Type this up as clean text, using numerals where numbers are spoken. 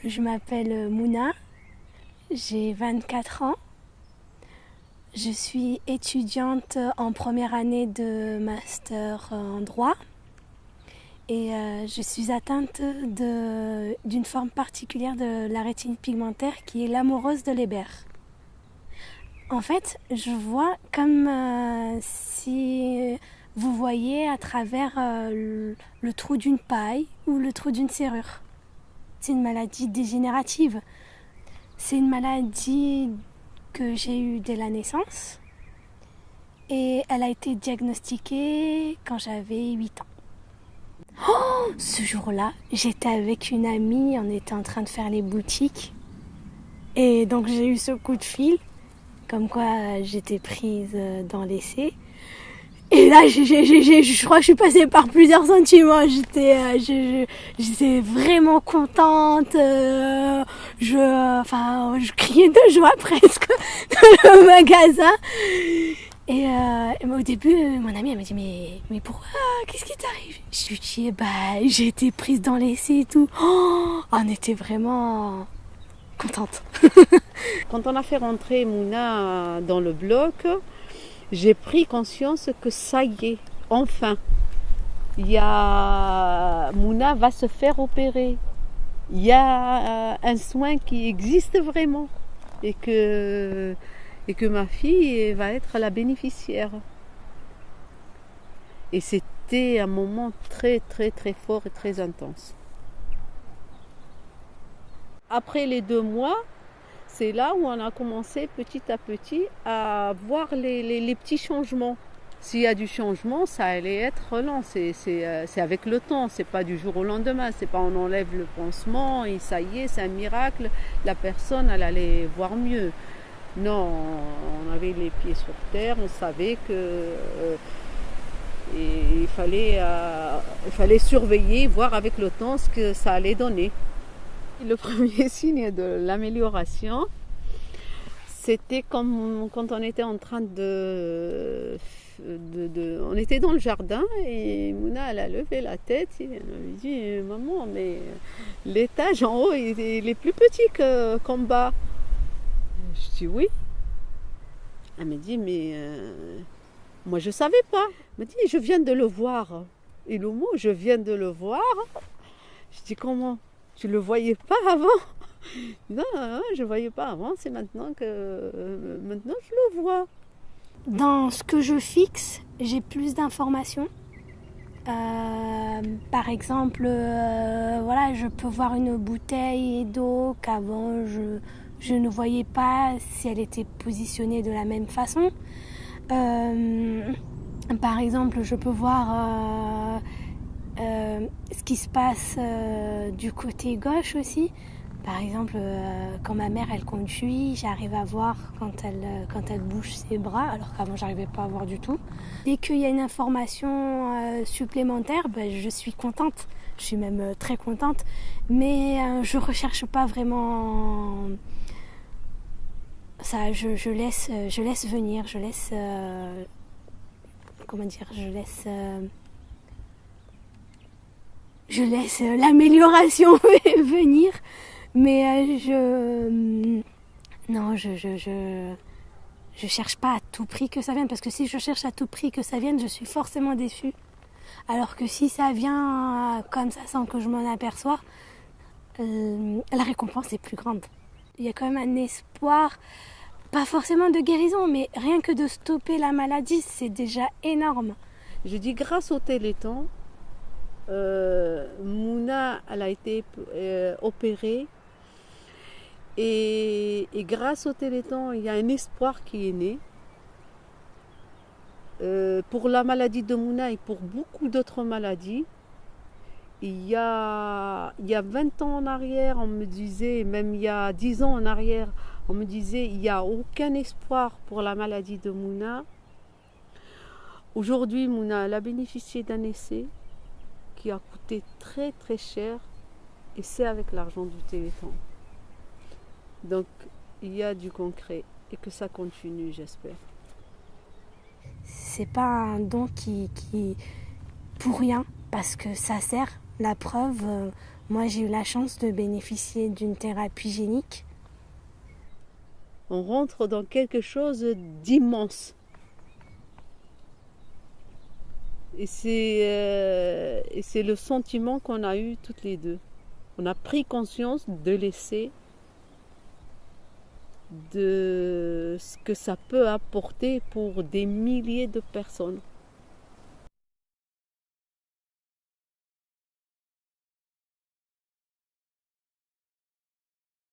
Je m'appelle Mouna, j'ai 24 ans. Je suis étudiante en première année de master en droit et je suis atteinte d'une forme particulière de la rétinite pigmentaire qui est l'amorose de Leber. En fait, je vois comme si vous voyez à travers le trou d'une paille ou le trou d'une serrure. C'est une maladie dégénérative. C'est une maladie que j'ai eue dès la naissance et elle a été diagnostiquée quand j'avais 8 ans. Oh, ce jour-là, j'étais avec une amie, on était en train de faire les boutiques et donc j'ai eu ce coup de fil comme quoi j'étais prise dans l'essai. Et là, je crois que je suis passée par plusieurs sentiments. J'étais vraiment contente. Je criais de joie presque dans le magasin. Et au début, mon amie elle m'a dit mais pourquoi? Qu'est-ce qui t'arrive? Je lui ai dit j'ai été prise dans l'essai et tout. Oh, on était vraiment contente. Quand on a fait rentrer Mouna dans le bloc, j'ai pris conscience que ça y est, enfin, Mouna va se faire opérer. Il y a un soin qui existe vraiment et que ma fille va être la bénéficiaire. Et c'était un moment très très très fort et très intense. Après les 2 mois, c'est là où on a commencé petit à petit à voir les petits changements. S'il y a du changement, ça allait être lent. C'est avec le temps, c'est pas du jour au lendemain. C'est pas on enlève le pansement et ça y est, c'est un miracle. La personne, elle allait voir mieux. Non, on avait les pieds sur terre, on savait que il fallait surveiller, voir avec le temps ce que ça allait donner. Le premier signe de l'amélioration, c'était quand on était en train on était dans le jardin et Mouna elle a levé la tête et elle m'a dit maman mais l'étage en haut il est plus petit qu'en bas. Je dis oui. Elle m'a dit mais moi je savais pas. Elle m'a dit je viens de le voir. Et le mot je viens de le voir. Je dis comment? Tu le voyais pas avant? Non, je ne voyais pas avant, c'est maintenant que maintenant je le vois. Dans ce que je fixe, j'ai plus d'informations. Par exemple, je peux voir une bouteille d'eau qu'avant je ne voyais pas si elle était positionnée de la même façon. Par exemple, je peux voir ce qui se passe du côté gauche aussi. Par exemple, quand ma mère elle conduit, j'arrive à voir quand elle bouge ses bras, alors qu'avant j'arrivais pas à voir du tout. Dès qu'il y a une information supplémentaire, je suis contente. Je suis même très contente, mais je recherche pas vraiment ça. Je laisse venir, je laisse je laisse l'amélioration venir. Mais je cherche pas à tout prix que ça vienne, parce que si je cherche à tout prix que ça vienne, je suis forcément déçue. Alors que si ça vient comme ça sans que je m'en aperçois, la récompense est plus grande. Il y a quand même un espoir, pas forcément de guérison, mais rien que de stopper la maladie, c'est déjà énorme. Je dis grâce au Téléthon, Mouna elle a été opérée. Et grâce au Téléthon, il y a un espoir qui est né. Pour la maladie de Mouna et pour beaucoup d'autres maladies. Il y a 20 ans en arrière, on me disait, même il y a 10 ans en arrière, on me disait il n'y a aucun espoir pour la maladie de Mouna. Aujourd'hui, Mouna elle a bénéficié d'un essai qui a coûté très très cher et c'est avec l'argent du Téléthon. Donc il y a du concret et que ça continue, j'espère. C'est pas un don qui pour rien, parce que ça sert. La preuve, moi j'ai eu la chance de bénéficier d'une thérapie génique. On rentre dans quelque chose d'immense. Et c'est le sentiment qu'on a eu toutes les deux. On a pris conscience de l'essai, de ce que ça peut apporter pour des milliers de personnes.